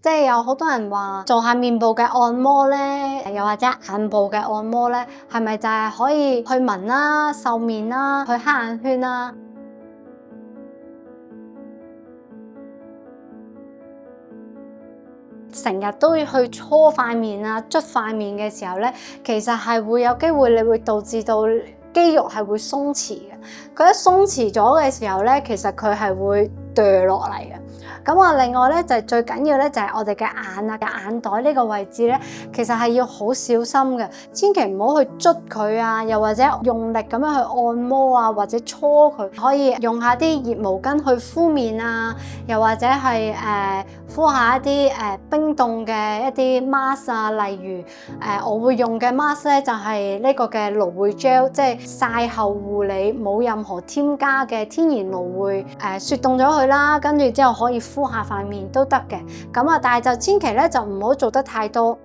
即係有好多人話做下面部嘅按摩咧，又或者眼部嘅按摩咧，係咪就係可以去紋啦、瘦面啦、去黑眼圈啦？成日都要去搓塊面啊、捽塊面嘅時候咧，其實係會有機會，你會導致到肌肉係會鬆弛嘅。佢一鬆弛咗嘅時候咧，其實佢係會掉落嚟嘅。咁啊，另外咧就係最緊要咧，就係我哋嘅眼啊、眼袋呢個位置咧，其實係要好小心嘅，千祈唔好去捽佢啊，又或者用力咁樣去按摩啊，或者搓佢。可以用下啲熱毛巾去敷面啊，又或者係敷下一啲冰凍嘅一啲 mask 啊，例如我會用嘅 mask 咧就係呢個嘅蘆薈 gel， 即係曬後護理，冇任何添加嘅天然蘆薈雪凍咗佢啦，跟住之後可以敷下塊面都得嘅。咁啊，但係就千祈咧就唔好做得太多。